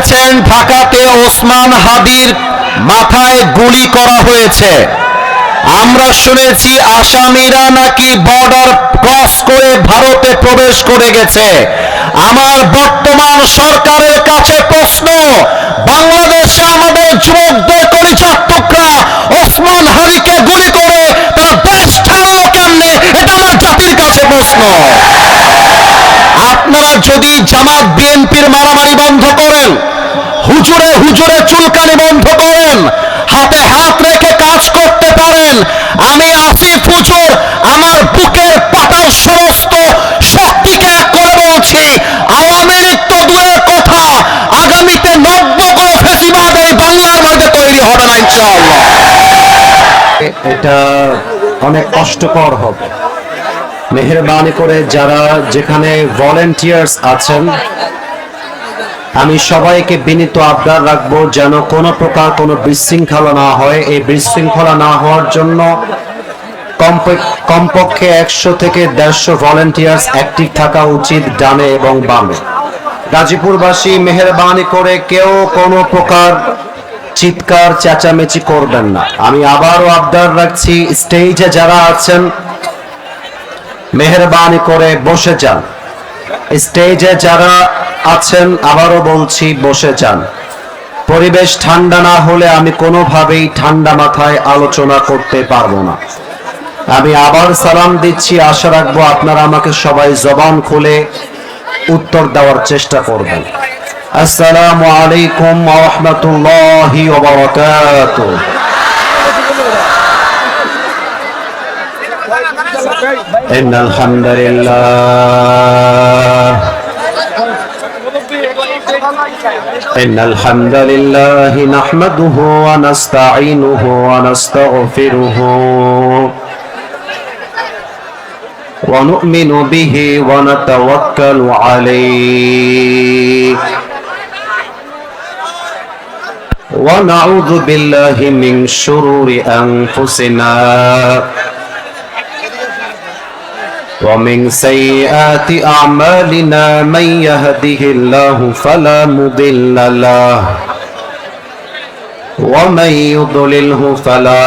শুনেছেন ঢাকাতে ওসমান হাদির মাথায় গুলি করা হয়েছে। আমরা শুনেছি আসামিরা নাকি বর্ডার ক্রস করে ভারতে প্রবেশ করে গেছে। আমার বর্তমান সরকারের কাছে প্রশ্ন, বাংলাদেশে আমাদের যুবকদের কলিজার টুকরা ওসমান হাদিকে গুলি করে তারা দেশ ছাড়লো কেমনে? এটা আমার জাতির কাছে প্রশ্ন। আপনারা যদি জামাত বিএনপির মারামারি বন্ধ করেন, হুজুরে হুজুরে চুলকানি বন্ধ করেন, হাতে হাত রেখে কাজ করতে পারেন, আমি আসিফ হুজুর আমার বুকের পাটার সমস্ত শক্তিকে এক করে বলছি, আওয়ামী লীগ তো দূরের কথা, আগামীতে নব্য কোনো ফেসিবাদ এই বাংলার মধ্যে তৈরি হবে না ইনশাআল্লাহ। এটা অনেক কষ্টকর হবে। মেহেরবানি করে যারা যেখানে ভলেন্টিয়ার্স আছেন, আমি সবাইকে বিনীত আবদার রাখবো যেন কোনো প্রকার কোনো বিশৃঙ্খলা না হয়। এই বিশৃঙ্খলা না হওয়ার জন্য কমপক্ষে 100 থেকে 150 ভলেন্টিয়ার্স অ্যাক্টিভ থাকা উচিত ডানে এবং বামে। গাজীপুরবাসী মেহেরবানি করে কেউ কোনো প্রকার চিৎকার চেঁচামেচি করবেন না। আমি আবারও আবদার রাখছি, স্টেজে যারা আছেন মেহেরবানি করে বসে যান। স্টেজে যারা আছেন আবারও বলছি বসে যান। পরিবেশ ঠান্ডা না হলে আমি কোনোভাবেই ঠান্ডা মাথায় আলোচনা করতে পারবো না। আমি আবার সালাম দিচ্ছি, আশা রাখবো আপনারা আমাকে সবাই জবান খুলে উত্তর দেওয়ার চেষ্টা করবেন। আসসালামু আলাইকুম ওয়া রাহমাতুল্লাহি ওয়া বারাকাতুহু। ইন্নাল হামদুলিল্লাহ ইন্নাল হামদুলিল্লাহ নাহমাদুহু ওয়া নাস্তাঈনুহু ওয়া নাস্তাগফিরুহু ওয়া নু'মিনু বিহি ওয়া নাতাওয়াক্কালু আলাইহি ওয়া নাউযু বিল্লাহি মিন শুরুরি আনফুসিনা ومن سيئات أعمالنا من يهده الله فلا مضل له ومن يضلله فلا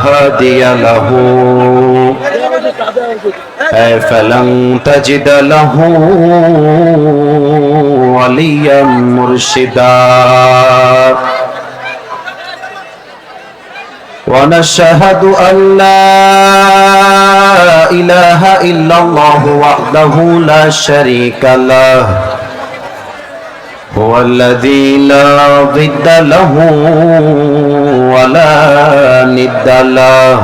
هادي له فلن تجد له وليا مرشدا ونشهد أن لا إله إلا الله وحده لا شريك له هو الذي لا ضد له ولا ند له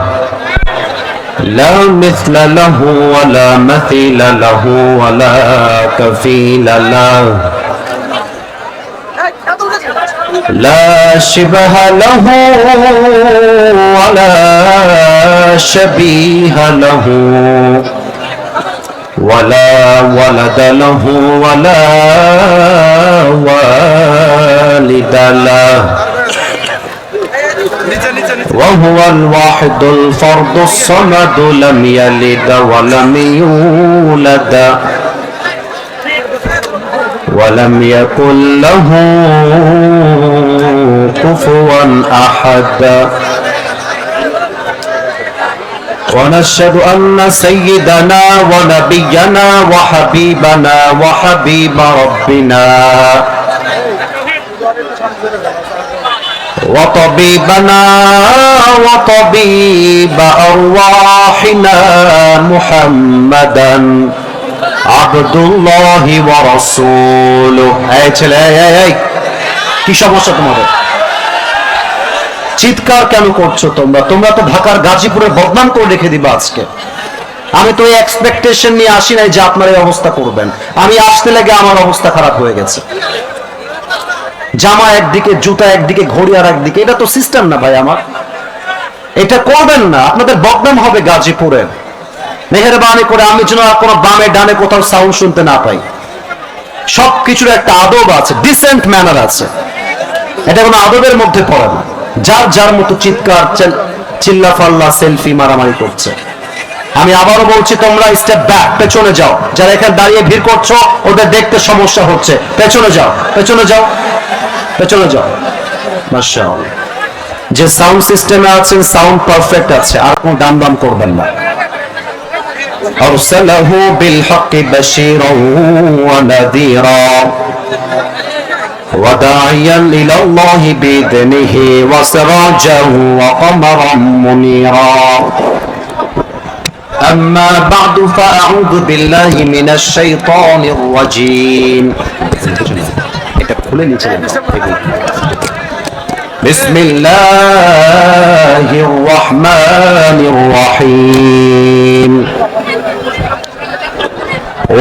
لا مثل له ولا مثيل له ولا كفيل له لا شبه له ولا شبيه له ولا ولد له ولا والد له وهو الواحد الفرد الصمد لم يلد ولم يولد ولم يكن له كفوا أحد ونشهد أن سيدنا ونبينا وحبيبنا وحبيب ربنا وطبيبنا وطبيب أرواحنا محمدا আব্দুল্লাহি ওয়া রাসূলুহু। এই ছেলে, এই কি সমস্যা তোমাদের? চিৎকার কেন করছো তোমরা? তোমরা তো ঢাকার গাজীপুরে বদনাম করে রেখে দিবা আজকে। আমি তো এই এক্সপেকটেশন নিয়ে আসি নাই যে আপনারা এই অবস্থা করবেন। আমি আসতে লেগে আমার অবস্থা খারাপ হয়ে গেছে। জামা একদিকে, জুতা একদিকে, ঘড়ি আর একদিকে, এটা তো সিস্টেম না ভাই আমার। এটা করবেন না, আপনাদের বদনাম হবে গাজীপুরে। মেহেরবানি করে আমি যেন কোনো বামে ডানে কোথাও সাউন্ড শুনতে না পাই। সবকিছুর একটা আদব আছে, ডিসেন্ট ম্যানার আছে। এটা কোনো আদবের মধ্যে পড়ে না। যার যার মতো চিৎকার, চিল্লাফাল্লা, সেলফি মারামারি করছে। আমি আবারও বলছি, তোমরা স্টেপ ব্যাক, পেছনে যাও। যারা এখানে দাঁড়িয়ে ভিড় করছো ওদের দেখতে সমস্যা হচ্ছে, পেছনে যাও, পেছনে যাও। চলে যাও। মাশাআল্লাহ, যে সাউন্ড সিস্টেমে আছেন সাউন্ড পারফেক্ট আছে, আর কোনো দাম দাম করবেন না। أرسله بالحق بشيرا ونذيرا وداعيا إلى الله بإذنه وسراجا وقمرا منيرا أما بعد فأعوذ بالله من الشيطان الرجيم بسم الله الرحمن الرحيم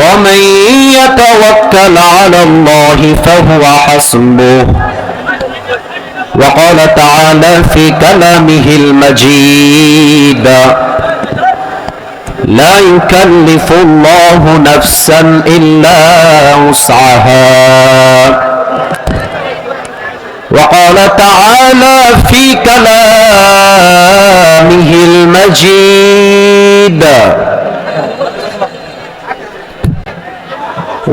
ومن يتوكل على الله فهو حسبه وقال تعالى في كلامه المجيد لا يكلف الله نفسا إلا وسعها وقال تعالى في كلامه المجيد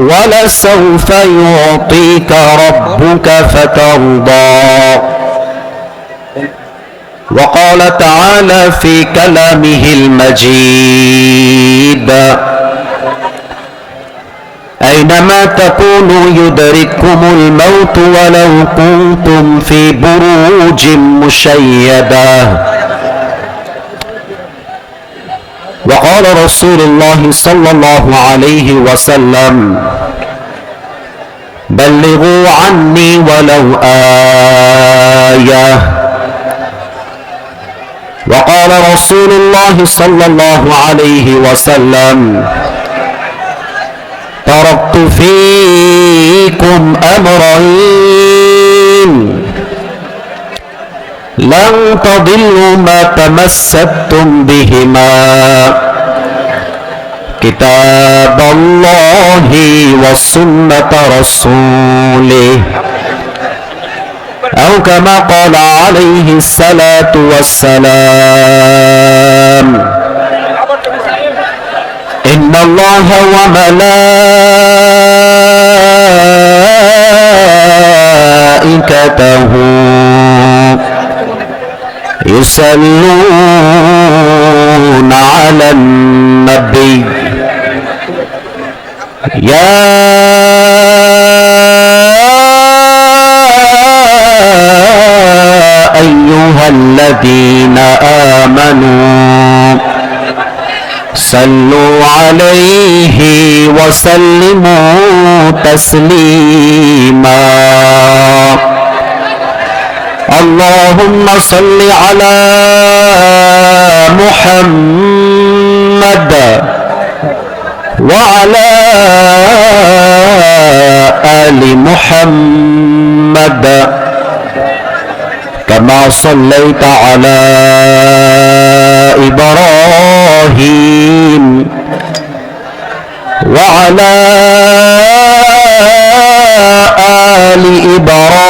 ولسوف يعطيك ربك فترضى وقال تعالى في كلامه المجيد أينما تكونوا يدرككم الموت ولو كنتم في بروج مشيدة وقال رسول الله صلى الله عليه وسلم بلغوا عني ولو آية وقال رسول الله صلى الله عليه وسلم تركت فيكم أمرين لن تضلوا ما تمسكتم بهما كتاب الله وسنة رسوله أو كما قال عليه الصلاة والسلام إن الله وملائكته يصلون على النبي يا أيها الذين آمنوا صلوا عليه وسلموا تسليما اللهم صل على محمد وعلى آل محمد كما صليت على إبراهيم وعلى آل إبراهيم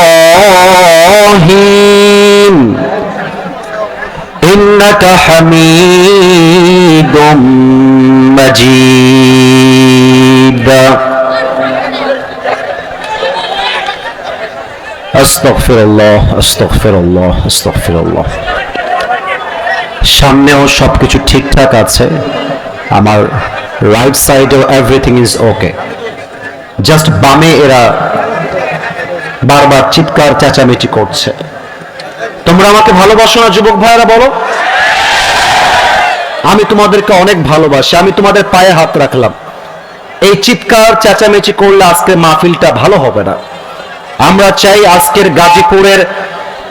إنك حميد مجيد أستغفر الله أستغفر الله أستغفر الله সামনেও সবকিছু ঠিকঠাক আছে, আমার রাইট সাইডেও এভরিথিং ইজ ওকে, জাস্ট বামে এরা বারবার চিৎকার চেঁচামেচি করছে। তোমরা আমাকে ভালোবাসো না যুবক ভাইয়েরা, বলো? আমি তোমাদেরকে অনেক ভালোবাসি, আমি তোমাদের পায়ে হাত রাখলাম। এই চিৎকার চেঁচামেচি করলে আজকে মাহফিলটা ভালো হবে না। আমরা চাই আজকের গাজীপুরের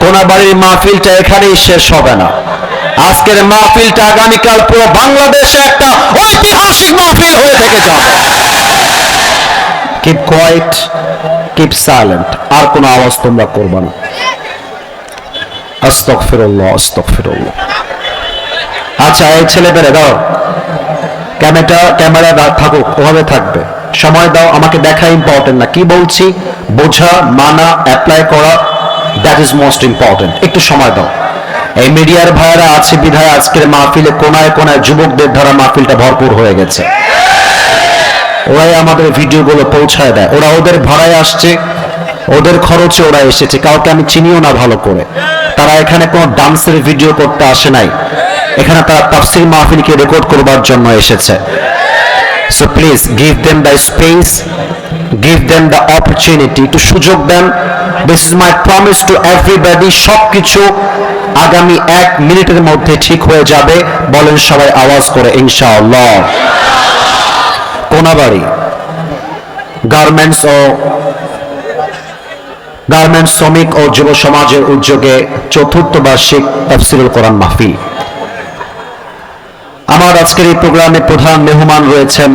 কোনাবাড়ির মাহফিলটা এখানেই শেষ হবে না। আজকের মাহফিলটা আগামীকাল পুরো বাংলাদেশে একটা ঐতিহাসিক মাহফিল হয়ে থেকে যাবে। কিপ কোয়াইট, কিপ সাইলেন্ট, আর কোনো আওয়াজ তোমরা করবে না। আস্তাগফিরুল্লাহ আস্তাগফিরুল্লাহ। আচ্ছা, এই ছেলেদের দাও ক্যামেরা থাকুক, ওভাবে থাকবে। সময় দাও, আমাকে দেখা ইম্পর্টেন্ট না, কি বলছি বোঝা, মানা, অ্যাপ্লাই করা, দ্যাট ইজ মোস্ট ইম্পর্টেন্ট। একটু সময় দাও। এই মিডিয়ার ভাইরা আছে বিধায় আজকের মাহফিলে কোনায় কোনায় যুবকদের দ্বারা মাহফিলটা ভরপুর হয়ে গেছে। ওরাই আমাদের ভিডিওগুলো পৌঁছায় দেয়, ওরা ওদের ভাড়ায় আসছে, ওদের খরচে ওরা এসেছে, কাউকে আমি চিনিও না ভালো করে। তারা এখানে কোনো ডান্সের ভিডিও করতে আসে নাই, এখানে তারা তাফসীর মাহফিলকে রেকর্ড করবার জন্য এসেছে। So please give them the space, give them the opportunity, একটু সুযোগ দেন। This is my promise to everybody. সবকিছু আগামী 1 মিনিটের মধ্যে ঠিক হয়ে যাবে। বলেন সবাই আওয়াজ করে ইনশাআল্লাহ। কোনাবাড়ি গার্মেন্টস শ্রমিক ও যুব সমাজের উদ্যোগে 4th বার্ষিক তাফসীরুল কোরআন মাহফিল। আমার আজকের এই প্রোগ্রামে প্রধান মেহমান রয়েছেন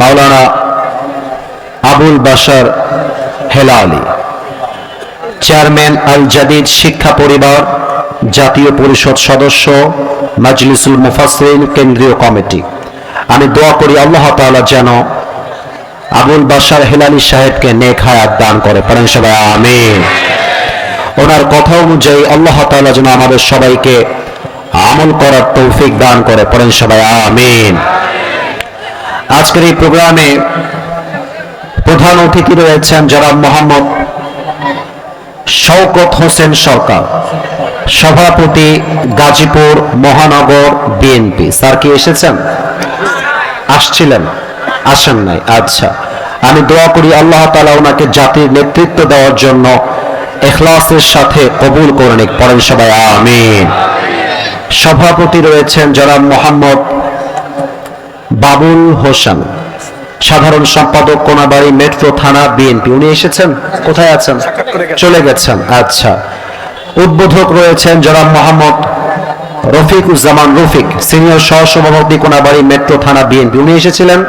মাওলানা আবুল বাশার হেলালি, চেয়ারম্যান আল জাদিদ শিক্ষা পরিবার, জাতীয় পরিষদ সদস্য, মাজলিসুল মুফাসসিরিন কেন্দ্রীয় কমিটি। আমি দোয়া করি আল্লাহ তাআলা যেন আবুল বাশার হেলালি সাহেবকে নেক হায়াত দান করে, পড়েন সবাই আমিন। ওনার কথা অনুযায়ী আল্লাহ তাআলা যেন আমাদের সবাইকে আমল করার তৌফিক দান করে, পড়েন সবাই আমিন। আজকের এই প্রোগ্রামে প্রধান অতিথি রয়েছেন জনাব মোহাম্মদ শওকত হোসেন সরকার, সভাপতি গাজীপুর মহানগর বিএনপি। স্যার কি এসেছেন? আসছিলেন? আসেন নাই? আচ্ছা, আমি দোয়া করি আল্লাহ তাআলা ওনাকে জাতির নেতৃত্ব দেওয়ার জন্য ইখলাসের সাথে কবুল করে নিক, পড়েন সবাই আমিন। সভাপতি রয়েছেন জনাব মোহাম্মদ বাবুল হোসেন, সাধারণ সম্পাদক কোনাবাড়ি মেট্রো থানা বিএনপি। উনি এসেছেন? কোথায় আছেন? চলে গেছেন। আচ্ছা, উদ্বোধক রয়েছেন জনাব মোহাম্মদ রফিকুজ্জামান রফিক, সিনিয়র সহসভাপতি কোনাবাড়ি মেট্রো থানা বিএনপি। উনি এসেছিলেন?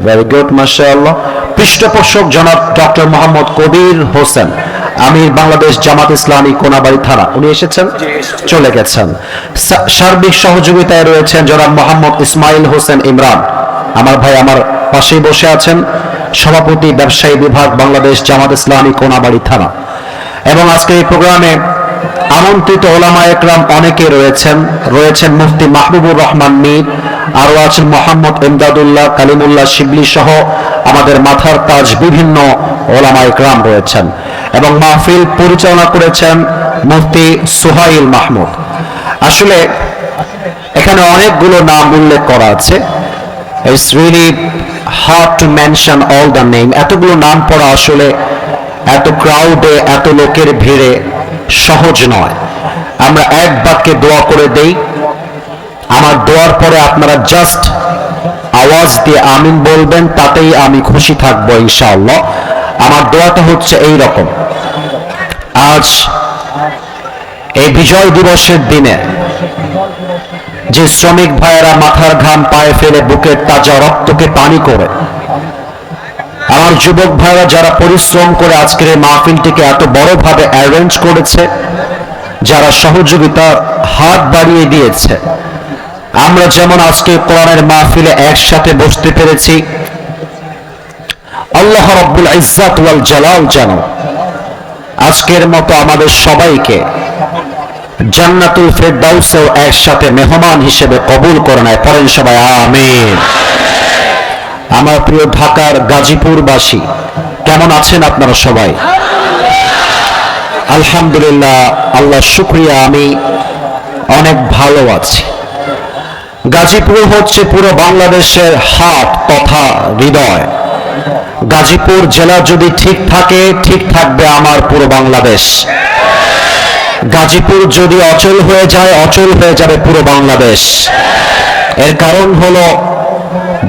ভেরি গুড, মাশাআল্লাহ। পৃষ্ঠপোষক জনাব ডক্টর মোহাম্মদ কবির হোসেন, আমির বাংলাদেশ জামাত ইসলামী কোনাবাড়ি থানা। উনি এসেছেন? চলে গেছেন। সার্বিক সহযোগিতায় রয়েছেন জনাব মোহাম্মদ ইসমাইল হোসেন ইমরান, আমার ভাই আমার পাশেই বসে আছেন, সভাপতি ব্যবসায়ী বিভাগ বাংলাদেশ জামাত ইসলামী কোনাবাড়ি থানা। এবং আজকে এই প্রোগ্রামে আমন্ত্রিত ওলামা একরাম অনেকে রয়েছেন মুফতি মাহবুবুর রহমান মীর, আরো আছেন মোহাম্মদ ইমদাদুল্লাহ কালিমুল্লাহ শিবলি সহ আমাদের মাথার তাজ বিভিন্ন ওলামা একরাম রয়েছেন। এবং মাহফিল পরিচালনা করেছেন মুফতি সুহাইল মাহমুদ। আসলে এখানে অনেকগুলো নাম উল্লেখ করা আছে, it's really hard to mention all the name. এতগুলো নাম পড়া আসলে এত ক্রাউডে, এত লোকের ভিড়ে সহজ নয়। আমরা এক বাক্যে দোয়া করে দেই, আমার দোয়ার পরে আপনারা জাস্ট আওয়াজ দিয়ে আমিন বলবেন, তাতেই আমি খুশি থাকবো ইনশাআল্লাহ। আমার দোয়াটা হচ্ছে এই রকম, আজ এই বিজয় দিবসের দিনে যে শ্রমিক ভাইয়েরা মাথার ঘাম পায়ে ফেলে বুকের তাজা রক্তকে পানি করে, আমার যুবক ভাইরা যারা পরিশ্রম করে আজকের এই মাহফিলটিকে এত বড়ভাবে অ্যারেঞ্জ করেছে, যারা সহযোগিতার হাত বাড়িয়ে দিয়েছে, আমরা যেমন আজকে কোরআনের মাহফিলে একসাথে বসতে পেরেছি, আল্লাহ রাব্বুল ইজ্জাত ওয়াল জালাল যেন আজকের মতো আমাদের সবাইকে জান্নাতুল ফেরদাউসেও একসাথে মেহমান হিসেবে কবুল করে নেয়, পড়েন সবাই আমিন। আমার প্রিয় ঢাকার গাজীপুরবাসী, কেমন আছেন আপনারা সবাই? আলহামদুলিল্লাহ, আল্লাহ শুকরিয়া, আমি অনেক ভালো আছি। গাজীপুর হচ্ছে পুরো বাংলাদেশের হার্ট তথা হৃদয়। গাজীপুর জেলা যদি ঠিক থাকে, ঠিক থাকবে আমার পুরো বাংলাদেশ। গাজীপুর যদি অচল হয়ে যায়, অচল হয়ে যাবে পুরো বাংলাদেশ। এর কারণ হলো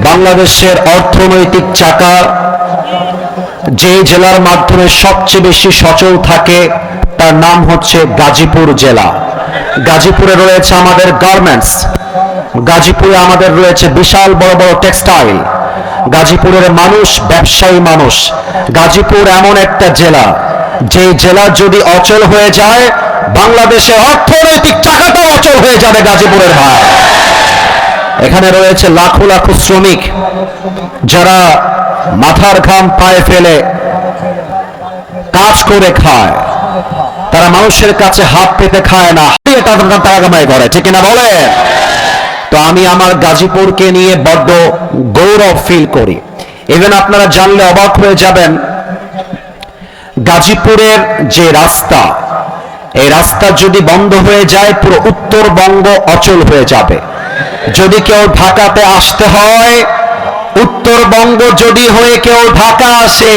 বাংলাদেশের অর্থনৈতিক চাকা যে জেলার মাধ্যমে সবচেয়ে বেশি সচল থাকে তার নাম হচ্ছে গাজীপুর জেলা। গাজীপুরে রয়েছে আমাদের গার্মেন্টস, গাজীপুরে আমাদের রয়েছে বিশাল বড় বড় টেক্সটাইল, গাজীপুরের মানুষ ব্যবসায়ী মানুষ। গাজীপুর এমন একটা জেলা, যে জেলা যদি অচল হয়ে যায়, বাংলাদেশের অর্থনৈতিক চাকাটাও অচল হয়ে যাবে গাজীপুরের ভাই। এখানে রয়েছে লাখো লাখো শ্রমিক যারা মাথার ঘাম পায়ে ফেলে কাজ করে খায়, তারা মানুষের কাছে হাত পেতে খায় না, তাদের টাকা কামাই করে, ঠিক কিনা বলে? তো আমি আমার গাজীপুরকে নিয়ে বড্ড গৌরব ফিল করি। ইভেন আপনারা জানলে অবাক হয়ে যাবেন গাজীপুরের যে রাস্তা, এই রাস্তা যদি বন্ধ হয়ে যায় পুরো উত্তরবঙ্গ অচল হয়ে যাবে। যদি কেউ ঢাকাতে আসতে হয়, উত্তরবঙ্গ যদি হয়ে কেউ ঢাকা আসে,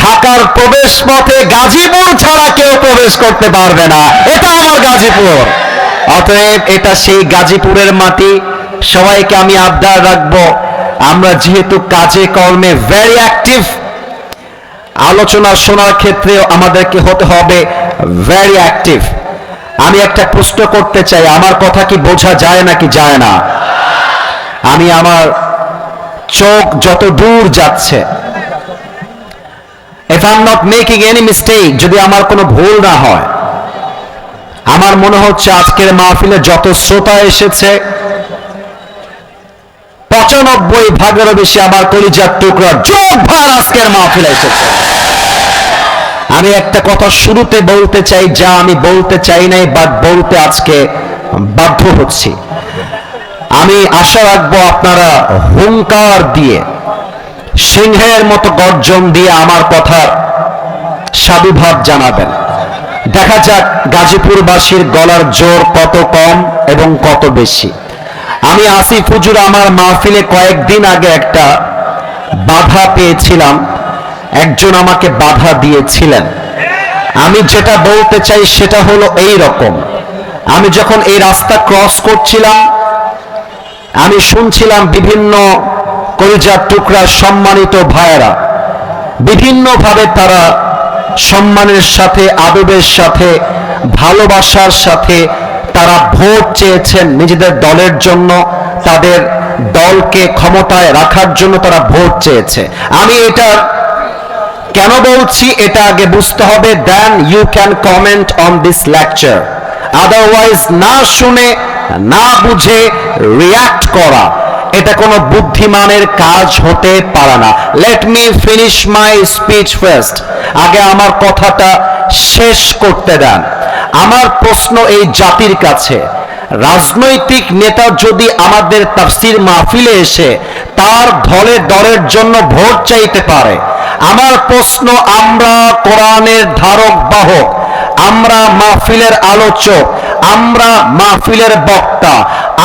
ঢাকার প্রবেশ পথে গাজীপুর ছাড়া কেউ প্রবেশ করতে পারবে না। এটা আমার গাজীপুর। অতএব এটা সেই গাজীপুরের মাটি। সবাইকে আমি আবদার রাখবো, আমরা যেহেতু কাজে কর্মে ভেরি অ্যাক্টিভ, আলোচনা শোনার ক্ষেত্রেও আমাদেরকে হতে হবে ভেরি অ্যাক্টিভ। আমি একটা প্রশ্ন করতে চাই, আমার কথা কি বোঝা যায় নাকি যায় না? আমি আমার চোখ যত দূর যাচ্ছে, if I'm not making any mistake, যদি আমার কোনো ভুল না হয়, আমার মনে হচ্ছে আজকের মাহফিলে যত শ্রোতা এসেছে 95% বেশি আমার কলিজার টুকরা যোগ ভার আজকের মাহফিলে এসেছে। আমি একটা কথা শুরুতে বলতে চাই, যা আমি বলতে চাই নাই বাট বলতে আজকে বাধ্য হচ্ছি। আমি আশা রাখবো আপনারা হুঙ্কার দিয়ে, সিংহের মতো গর্জন দিয়ে আমার কথার সাধুভাব জানাবেন। দেখা যাক গাজীপুরবাসীর গলার জোর কত কম এবং কত বেশি। আমি আসিফ হুজুর আমার মাহফিলে কয়েকদিন আগে একটা বাধা পেয়েছিলাম, একজন আমাকে বাধা দিয়েছিলেন। আমি যেটা বলতে চাই সেটা হলো এই রকম, আমি যখন এই রাস্তা ক্রস করছিলাম, আমি শুনছিলাম বিভিন্ন কলিজার টুকরা সম্মানিত ভাইয়েরা বিভিন্নভাবে তারা সম্মানের সাথে, আদবের সাথে, ভালোবাসার সাথে তারা ভোট চেয়েছেন নিজেদের দলের জন্য, তাদের দলকে ক্ষমতায় রাখার জন্য তারা ভোট চেয়েছে। আমি এটা কেন বলছি এটা আগে বুঝতে হবে, then you can comment on this lecture. Otherwise না শুনে না বুঝে রিয়াক্ট করা, এটা কোনো বুদ্ধিমানের কাজ হতে পারে না। Let me finish my speech first. আগে আমার কথাটা শেষ করতে দেন। আমার প্রশ্ন এই জাতির কাছে, রাজনৈতিক নেতা যদি আমাদের তাফসীর মাহফিলে এসে তার দলের জন্য ভোট চাইতে পারে, আমার প্রশ্ন, আমরা কোরআনের ধারক বাহক, আমরা মাহফিলের আলোচক, আমরা মাহফিলের বক্তা,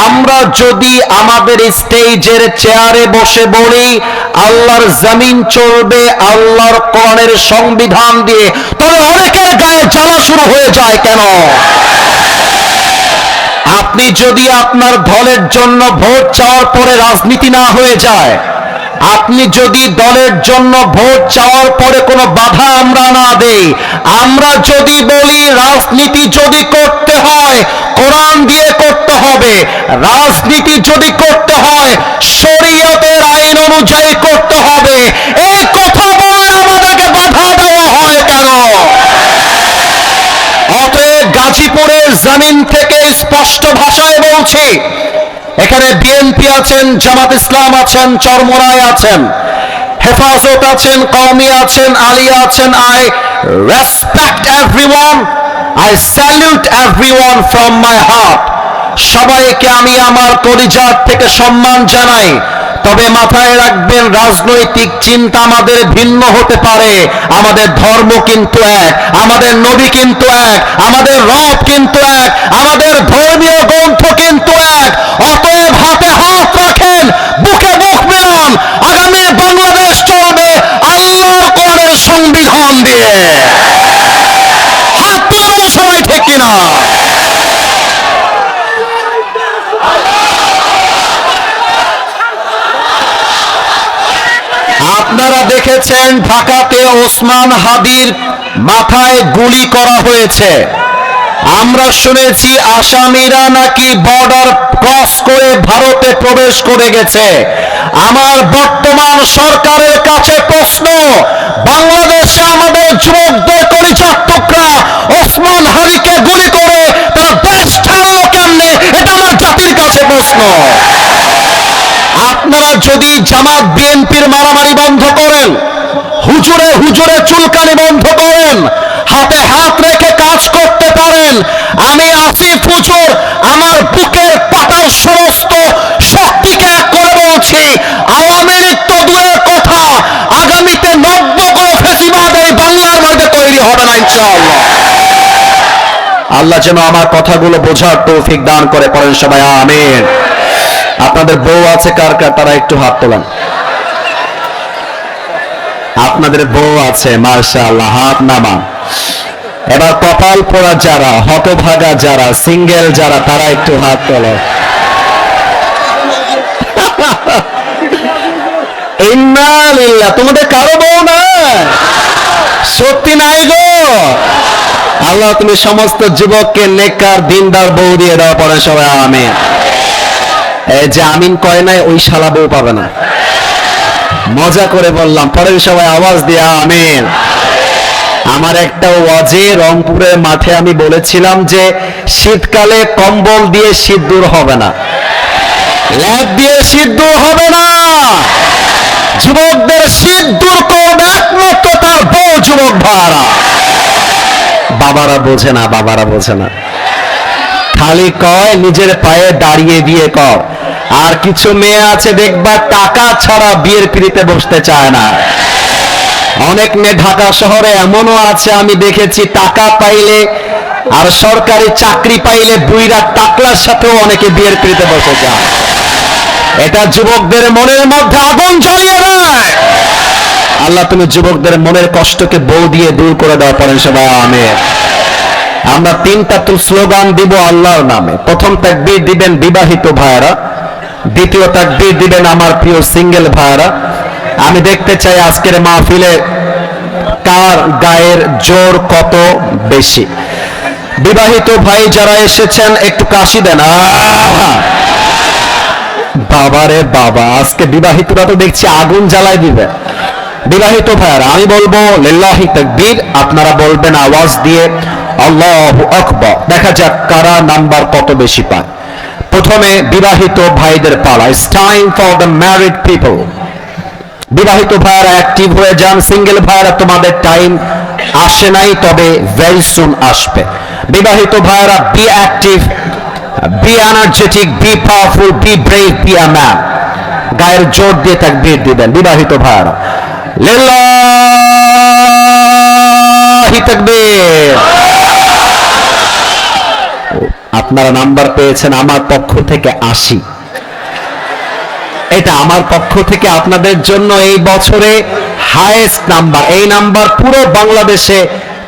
আমরা যদি আমাদের স্টেজের চেয়ারে বসে বলি আল্লাহর জমিন চলবে আল্লাহর কোরআনের সংবিধান দিয়ে, তবে অনেকের গায়ে জ্বালা শুরু হয়ে যায় কেন? আপনি যদি আপনার দলের জন্য ভোট চাওয়ার পরে রাজনীতি না হয়ে যায়, আপনি যদি দলের জন্য ভোট চাওয়ার পরে কোনো বাধা আমরা না দেই, আমরা যদি বলি রাজনীতি যদি করতে হয় কোরআন দিয়ে করতে হবে, রাজনীতি যদি করতে হয় শরীয়তের আইন অনুযায়ী করতে হবে, এই কথা বলে আমাদেরকে বাধা দেওয়া হয় কেন? অতএব গাজীপুরের জমিন থেকে স্পষ্ট ভাষায় বলছি, এখানে বিএনপি আছেন, জামাত ইসলাম আছেন, চরমোনাই আছেন, হেফাজত আছেন, কওমি আছেন, আলিয়া আছেন। I respect everyone, I salute everyone from my heart. সবাইকে আমি আমার কলিজার থেকে সম্মান জানাই। তবে মাথায় রাখবেন, রাজনৈতিক চিন্তা আমাদের ভিন্ন হতে পারে, আমাদের ধর্ম কিন্তু এক, আমাদের নবী কিন্তু এক, আমাদের রব কিন্তু এক, আমাদের ধর্মীয় গ্রন্থ কিন্তু এক। অতএব হাতে হাত রাখেন, বুকে বুক মেলান, আগামী বাংলাদেশ চলবে আল্লাহর কোরআনের সংবিধান দিয়ে। হাত তোলার সময় ঠিক কিনা? আপনারা দেখেছেন ঢাকাতে ওসমান হাদির মাথায় গুলি করা হয়েছে। আমরা শুনেছি আসামিরা নাকি বর্ডার ক্রস করে ভারতে প্রবেশ করে গেছে। আমার বর্তমান সরকারের কাছে প্রশ্ন, বাংলাদেশে আমাদের যুবকদের কলিজার টুকরা ওসমান হাদিকে গুলি করে তার দেশ ছাড়লো কেমনে? এটা আমার জাতির কাছে প্রশ্ন। আপনারা যদি জামাত বিএনপির মারামারি বন্ধ করেন, হুজুরে হুজুরে চুলকানি বন্ধ করেন, হাতে হাত রেখে কাজ করতে পারেন, আমি আসিফ হুজুর আমার বুকের পাতার সমস্ত শক্তিকে এক করে বলছি, আওয়ামী লীগ তো দূরের কথা, আগামীতে নব্য কোনো ফেসিবাদ এই বাংলার মধ্যে ইনশাআল্লাহ। আল্লাহ যেন আমার কথাগুলো বোঝার তৌফিক দান করে, পড়েন সবাই আমিন। আপনাদের বউ আছে কার কার, তারা একটু হাত তোলেন। আপনাদের বউ আছে, মাশাআল্লাহ, হাত নামান। এবার কপাল পোড়া যারা, হতভাগা যারা, সিঙ্গেল যারা, তারা একটু হাত তোলো। ইন্নালিল্লাহ, তোমাদের কারো বউ না? সত্যি নাই গো? আল্লাহ তুমি সমস্ত যুবককে নেককার দিনদার বউ দিয়ে দাও, পড়ে সবাই আমিন। এই যে আমিন কয় নাই, ওই শালা বউ পাবে না। মজা করে বললাম, পরের সবাই আওয়াজ দিয়ে আমিন। আমার একটা ওয়াজে রংপুরের মাঠে আমি বলেছিলাম যে শীতকালে কম্বল দিয়ে শীত দূর হবে না, ল্যাপ দিয়ে শীত দূর হবে না। যুবকদের শীত দূর করবে একমাত্র তার বউ। যুবক ভাড়া, বাবারা বোঝে না, বাবারা বোঝে না, খালি কয় নিজের পায়ে দাঁড়িয়ে বিয়ে কর। আর কিছু মেয়ে আছে দেখবা টাকা ছাড়া বিয়ের পিড়িতে বসতে চায় না। অনেক মেয়ে ঢাকা শহরে এমনও আছে আমি দেখেছি, টাকা পাইলে আর সরকারি চাকরি পাইলে বুইরা টাকলার সাথেও অনেকে বিয়ের পিড়িতে বসে যায়। এটা যুবকদের মনের মধ্যে আগুন জ্বালিয়ে দেয়। আল্লাহ তুমি যুবকদের মনের কষ্টকে বউ দিয়ে দূর করে দাও, পড়েন সবাই আমিন। আমরা তিনটা স্লোগান দিব আল্লাহর নামে। প্রথম তাকবীর দিবেন বিবাহিত ভাইরা, দ্বিতীয় তাকবীর দিবেন আমার প্রিয় সিঙ্গেল ভাইরা। আমি দেখতে চাই আজকের মাহফিলে কার গায়ের জোর কত বেশি। বিবাহিত ভাই যারা এসেছেন একটু কাশি দেন। বাবারে বাবা, আজকে বিবাহিতরা তো দেখছি আগুন জ্বালায় দিবে। বিবাহিত ভাইরা আমি বলবো লিল্লাহি তাকবীর, আপনারা বলবেন আওয়াজ দিয়ে আল্লাহু আকবার। দেখা যাক কারা নাম্বার কত বেশি পায়। প্রথমে বিবাহিত ভাইদের পালা। It's time for the married people. বিবাহিত ভাইরা অ্যাক্টিভ হয়ে যান। সিঙ্গেল ভাইরা তোমাদের টাইম আসে নাই, তবে ভেরি সুন আসবে। বিবাহিত ভাইরা be active, be energetic, be powerful, be brave, be a man. গায়ের জোর দিয়ে তাকবীর দিবেন বিবাহিত ভাইরা। লিল্লাহি তাকবীর। আপনারা নাম্বার পেয়েছেন আমার পক্ষ থেকে 80। এটা আমার পক্ষ থেকে আপনাদের জন্য এই বছরে হাইয়েস্ট নাম্বার। এই নাম্বার পুরো বাংলাদেশে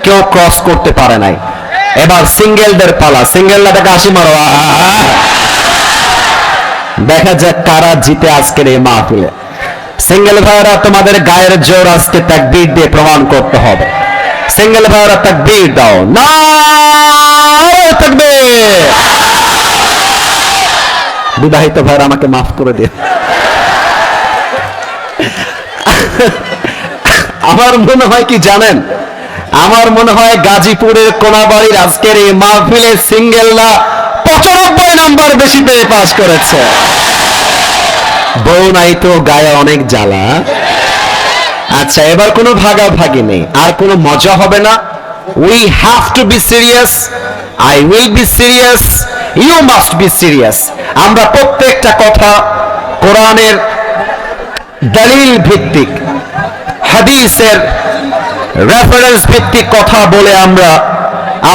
কেউ ক্রস করতে পারে নাই। এবার সিঙ্গেলদের পালা। সিঙ্গেলরা টাকা 80 মারো। দেখা যাক কারা জিতে আজকের এই মাহফিলে। সিঙ্গেল ভাইরা তোমাদের গায়ের জোর আজকে তাকবীর দিয়ে প্রমাণ করতে হবে। সিঙ্গেল ভাইরা তাকবীর দাও, নারে তাকবীর। বিবাহিত ভাইরা আমাকে মাফ করে দিন। আমার মনে হয় কি জানেন, আমার মনে হয় গাজীপুরের কোনাবাড়ির আজকের এই মাহফিলে সিঙ্গেলরা 95 নাম্বার বেশি পেয়ে পাস করেছে। বউ নাই তো গায়ে অনেক জ্বালা। আচ্ছা, এবার কোনো ভাগাভাগি নেই, আর কোনো মজা হবে না। We have to be serious. I will be serious, you must be serious. আমরা প্রত্যেকটা কথা কোরআনের দলিল ভিত্তিক, হাদিসের রেফারেন্স ভিত্তিক কথা বলে আমরা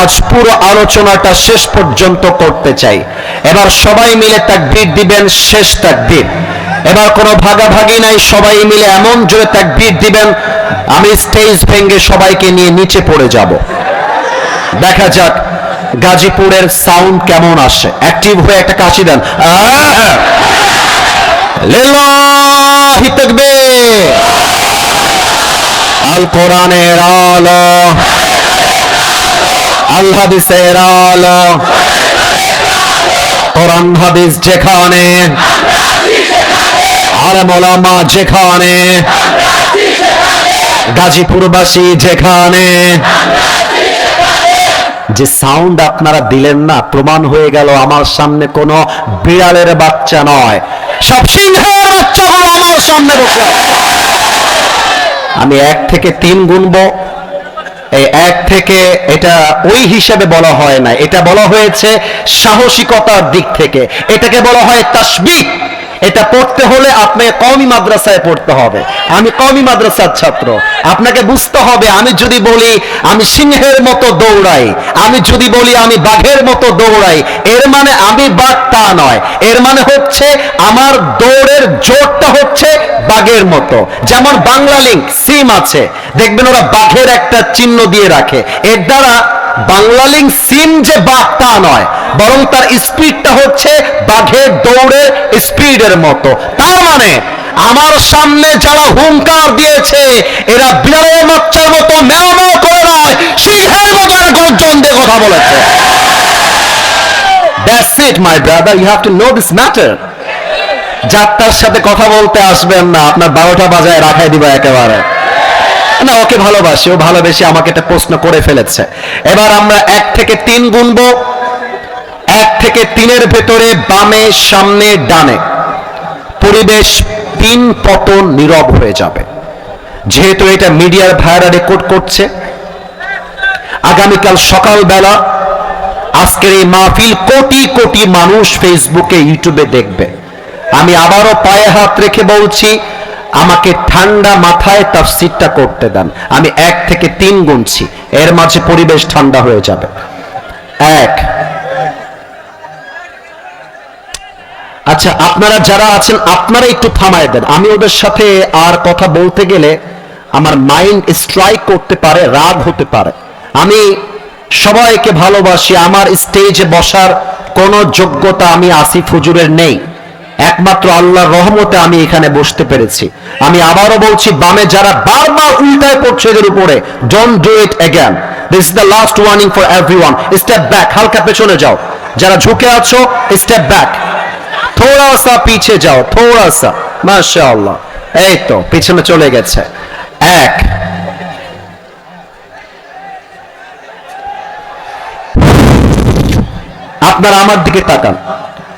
আজ পুরো আলোচনাটা শেষ পর্যন্ত করতে চাই। এবার সবাই মিলে তাকবীর দিবেন, শেষ তাকবীর। এবার কোনো ভাগাভাগি নাই, সবাই মিলে এমন জোরে তাকবীর দিবেন আমি স্টেজ ভেঙে সবাইকে নিয়ে নিচে পড়ে যাব। দেখা যাক গাজীপুরের সাউন্ড কেমন আসে। অ্যাক্টিভ হয়ে একটা কাশি দেন। লিল্লাহি তাকবীর। আল কোরআনের আলো, আল হাদিসের আলো। কোরআন হাদিস যেখানে, আলেম ওলামা যেখানে, গাজীপুরবাসী যেখানে। যে সাউন্ড আপনারা দিলেন না, প্রমাণ হয়ে গেল আমার সামনে কোনো বিড়ালের বাচ্চা নয়, সব সিংহের বাচ্চা হলো আমার সামনে বসে। আমি 1 থেকে 3 গুনবো। এই 1 থেকে, এটা ওই হিসাবে বলা হয় না, এটা বলা হয়েছে সাহসিকতার দিক থেকে। এটাকে বলা হয় তাসবিহ। এটা পড়তে হলে আপনাকে কওমি মাদ্রাসায় পড়তে হবে। আমি কওমি মাদ্রাসার ছাত্র। আপনাকে বুঝতে হবে, আমি যদি বলি আমি সিংহের মতো দৌড়াই, আমি যদি বলি আমি বাঘের মতো দৌড়াই, এর মানে আমি বাঘ তা নয়। এর মানে হচ্ছে আমার দৌড়ের জোরটা হচ্ছে বাঘের মতো। যেমন বাংলা লিংক সিম আছে, দেখবেন ওরা বাঘের একটা চিহ্ন দিয়ে রাখে। এর দ্বারা বাংলা লিংক সিম যে বাঘ তা নয়, বরং তার স্পিডটা হচ্ছে বাঘের দৌড়ের স্পিডের মতো। তার মানে আমার সামনে যারা হুঙ্কার দিয়েছে এরা বিড়ালের বাচ্চার মতো ম্যাও ম্যাও করে নয়, সিংহের মতো এরা গর্জন দিয়ে কথা বলেছে। That's it, my brother. You have to know this matter. যাত্রার সাথে কথা বলতে আসবেন না, আপনার 12টা বাজায় রাখাই দিব একেবারে। না, ওকে ভালোবাসি, ও ভালোবেসে আমাকে একটা প্রশ্ন করে ফেলেছে। এবার আমরা 1 থেকে 3 গুনবো। 1 থেকে 3-এর ভেতরে বামে, সামনে, ডানে পরিবেশ 3 পতন নীরব হয়ে যাবে। যেহেতু এটা মিডিয়ার ভাইরা রেকর্ড করছে, আগামীকাল সকালবেলা আজকের এই মাহফিল কোটি কোটি মানুষ ফেসবুকে, ইউটিউবে দেখবে। আমি আবারও পায়ে হাত রেখে বলছি, আমাকে ঠান্ডা মাথায় তাফসীরটা করতে দেন। আমি 1 থেকে 3 গুনছি, এর মাঝে পরিবেশ ঠান্ডা হয়ে যাবে। 1। আচ্ছা, আপনারা যারা আছেন আপনারা একটু থামায় দেন। আমি ওদের সাথে আর কথা বলতে গেলে আমার মাইন্ড স্ট্রাইক করতে পারে, রাগ হতে পারে। আমি সবাইকে ভালোবাসি, আমার স্টেজে বসার কোনো যোগ্যতা আমি আসিফ হুজুরের নেই, একমাত্র আল্লাহর রহমতে আমি এখানে বসতে পেরেছি। আমি আবারও বলছি, বামে যারা বারবার উল্টায় পড়ছে এদের উপরে, don't do it again. This is the last warning for everyone. Step back, হালকা পেছনে যাও। যারা ঝুঁকে আছো স্টেপ ব্যাক, থোড়া সা পিছে যাও, থোড়া সা। মাশাআল্লাহ, এই তো পিছনে চলে গেছে। 1। আপনারা আমার দিকে তাকান,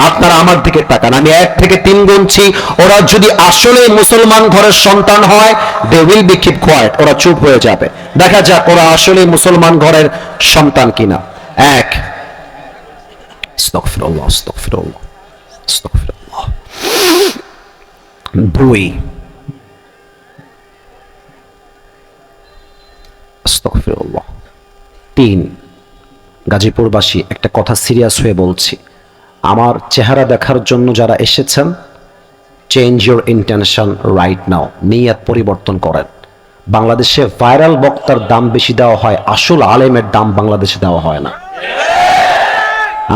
আপনারা আমার দিকে তাকান। আমি 1 থেকে 3 গুনছি। ওরা যদি আসলে মুসলমান ঘরের সন্তান হয়, they will be keep quiet, ওরা চুপ হয়ে যাবে। দেখা যাক ওরা আসলে মুসলমান ঘরের সন্তান কিনা। 1। আস্তাগফিরুল্লাহ, আস্তাগফিরুল্লাহ, আস্তাগফিরুল্লাহ। 2। আস্তাগফিরুল্লাহ। 3। গাজীপুরবাসী, একটা কথা সিরিয়াস হয়ে বলছি, আমার চেহারা দেখার জন্য যারা এসেছেন, change your intention right now. নিয়ত পরিবর্তন করেন। বাংলাদেশে ভাইরাল বক্তার দাম বেশি দেওয়া হয়, আসল আলেমের দাম বাংলাদেশে দেওয়া হয় না।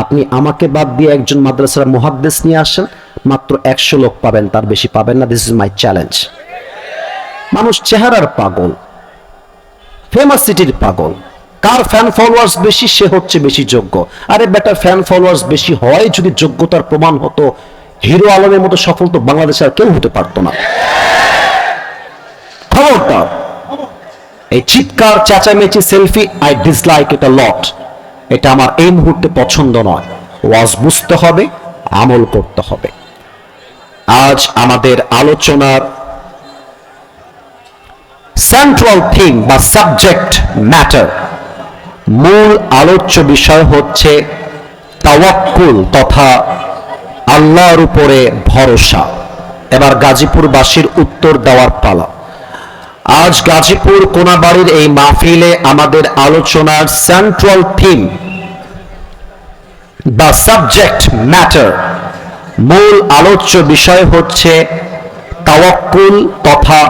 আপনি আমাকে বাদ দিয়ে একজন মাদ্রাসার মুহাদ্দিস নিয়ে আসেন, মাত্র 100 লোক পাবেন, তার বেশি পাবেন না। This is my challenge. মানুষ চেহারার পাগল, ফেমাস সিটির পাগল। কার ফ্যান ফলোয়ার্স বেশি সে হচ্ছে বেশি যোগ্য। আরে বেটা, ফ্যান ফলোয়ার্স বেশি হয় যদি যোগ্যতার প্রমাণ হতো, হিরো আলমের মতো সফল তো বাংলাদেশে আর কেউ হতে পারতো না। খবরদার, এই চিৎকার, চেঁচামেচি, সেলফি, আই ডিসলাইক ইট আ লট। এটা আমার এই মুহূর্তে পছন্দ নয়। ওয়াজ বুঝতে হবে, আমল করতে হবে। আজ আমাদের আলোচনার সেন্ট্রাল থিম বা সাবজেক্ট ম্যাটার, মূল আলোচ্য বিষয় হচ্ছে তাওয়াক্কুল তথা আল্লাহর উপরে ভরসা। এবার গাজীপুরবাসীর উত্তর দেওয়ার পালা। আজ গাজীপুর কোনাবাড়ির এই মাহফিলে আমাদের আলোচনার সেন্ট্রাল থিম বা সাবজেক্ট ম্যাটার, মূল আলোচ্য বিষয় হচ্ছে তাওয়াক্কুল তথা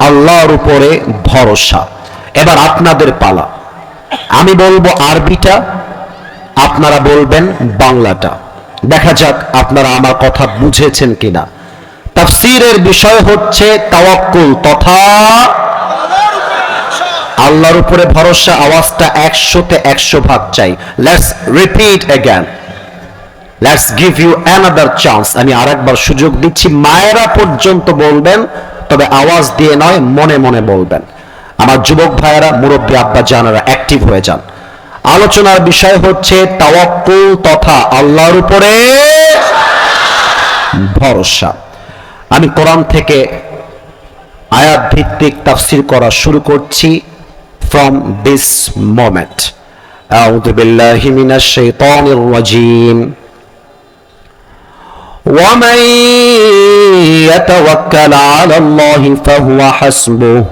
আল্লাহর উপরে ভরসা। এবার আপনাদের পালা। আমি বলবো আরবিটা, আপনারা বলবেন বাংলাটা। দেখা যাক আপনারা আমার কথা বুঝেছেন কিনা। তাফসীরের বিষয় হচ্ছে তাওয়াক্কুল তথা আল্লাহর উপরে ভরসা। আওয়াজটা 100-তে 100 ভাগ চাই। Let's repeat again, let's give you another chance. আমি আরেকবার সুযোগ দিচ্ছি, মায়েরা পর্যন্ত বলবেন, তবে আওয়াজ দিয়ে নয়, মনে মনে বলবেন। আমার যুবক ভাইয়েরা, মুরব্বী আব্বা জানারা অ্যাক্টিভ হয়ে যান। আলোচনার বিষয় হচ্ছে তাওয়াক্কুল তথা আল্লাহর উপরে ভরসা। আমি কোরআন থেকে আয়াত ভিত্তিক তাফসীর করা শুরু করছি ফ্রম দিস মোমেন্ট। আউযু বিল্লাহি মিনাশ শাইতানির রাজীম। ومن يتوكل على الله فهو حسبه.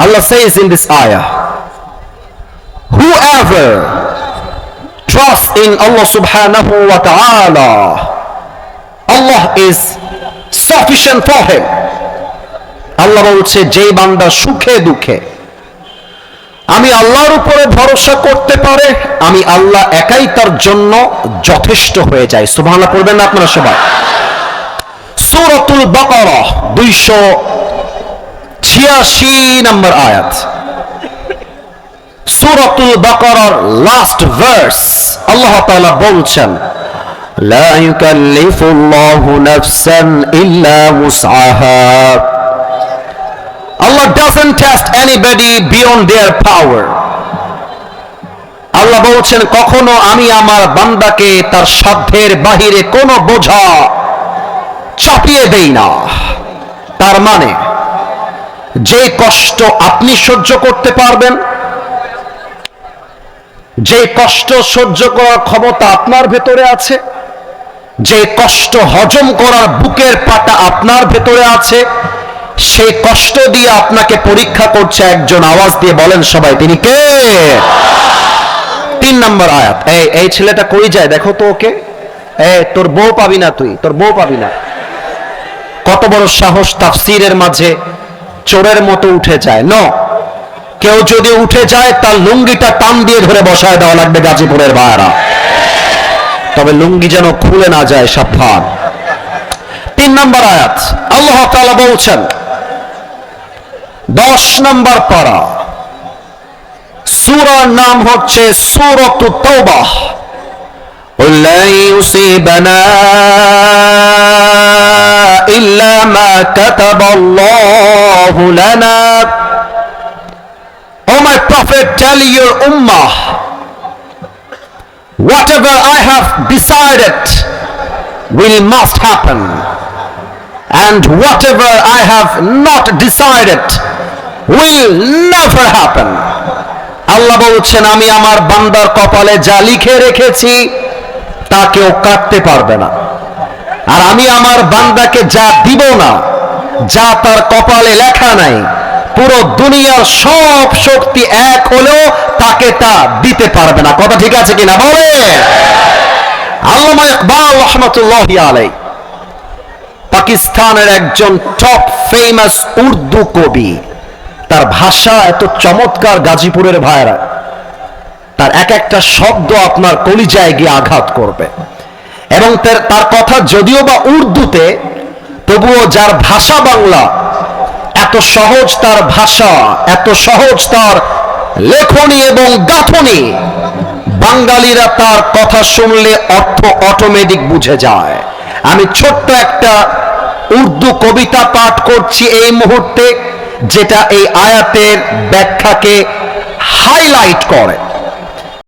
Allah says in this ayah, whoever trusts in Allah subhanahu wa ta'ala, Allah is sufficient for him. আল্লাহ বলছে, যে বান্দা সুখে দুঃখে আমি আল্লাহর উপরে ভরসা করতে পারে, আমি আল্লাহ একাই তার জন্য যথেষ্ট হয়ে যায়। সুবহানাল্লাহ পড়বেন না আপনারা সবাই? সূরাতুল বাকারা 286 নম্বর আয়াত। সূরাতুল বাকারার লাস্ট ভার্স আল্লাহ তাআলা বলছেন, লা ইউকাল্লিফুল্লাহু নাফসান ইল্লা উসআহা। Allah doesn't test anybody beyond their power. আল্লাহ বলছেন, কখনো আমি আমার বান্দাকে তার সাধ্যের বাহিরে কোনো বোঝা চাপিয়ে দেই না। তার মানে যে কষ্ট আপনি সহ্য করতে পারবেন, যে কষ্ট সহ্য করার ক্ষমতা আপনার ভেতরে আছে, যে কষ্ট হজম করার বুকের পাটা আপনার ভেতরে আছে, সেই কষ্ট দিয়ে আপনাকে পরীক্ষা করছে একজন। আওয়াজ দিয়ে বলেন সবাই, তিনি কে? 3 নম্বর আয়াত। এই ছেলেটা কই যায় দেখো তো ওকে। তোর বউ পাবি না, তুই তোর বউ পাবি না। কত বড় সাহস তাফসীরের মাঝে চোরের মতো উঠে যায়। কেউ যদি উঠে যায় তার লুঙ্গিটা টান দিয়ে ধরে বসায় দেওয়া লাগবে গাজীপুরের ভাইরা, তবে লুঙ্গি যেন খুলে না যায়, সাবধান। 3 নম্বর আয়াত আল্লাহ তাআলা বলছেন, 10 নম্বর পারা, সূরার নাম হচ্ছে সূরাতুত তাওবাহ। লা ইউসিবানা ইল্লা মা কাতাবাল্লাহু লানা। O my prophet, tell your ummah, whatever I have decided will must happen, and whatever I have not decided will never happen. আল্লাহ বলছেন, আমি আমার বান্দার কপালে যা লিখে রেখেছি তা কেউ কাটতে পারবে না, আর আমি আমার বান্দাকে যা দিব না, যা তার কপালে লেখা নাই, পুরো দুনিয়ার সব শক্তি এক হলেও তাকে তা দিতে পারবে না। কথা ঠিক আছে কিনা বলে? আল্লামা ইকবাল রাহমাতুল্লাহি আলাইহি পাকিস্তানের একজন টপ ফেমাস উর্দু কবি। তার ভাষা এত চমৎকার, গাজীপুরের ভাইরা, তার এক একটা শব্দ আপনার কলিজায় গিয়ে আঘাত করবে। এবং তার কথা যদিও বা উর্দুতে, তবুও যার ভাষা বাংলা, এত সহজ তার ভাষা, এত সহজ তার লেখনী এবং গাঁথনি, বাঙালিরা তার কথা শুনলে অর্থ অটোমেটিক বুঝে যায়। আমি ছোট্ট একটা উর্দু কবিতা পাঠ করছি এই মুহূর্তে, যেটা এই আয়াতের ব্যাখ্যাকে হাইলাইট করে।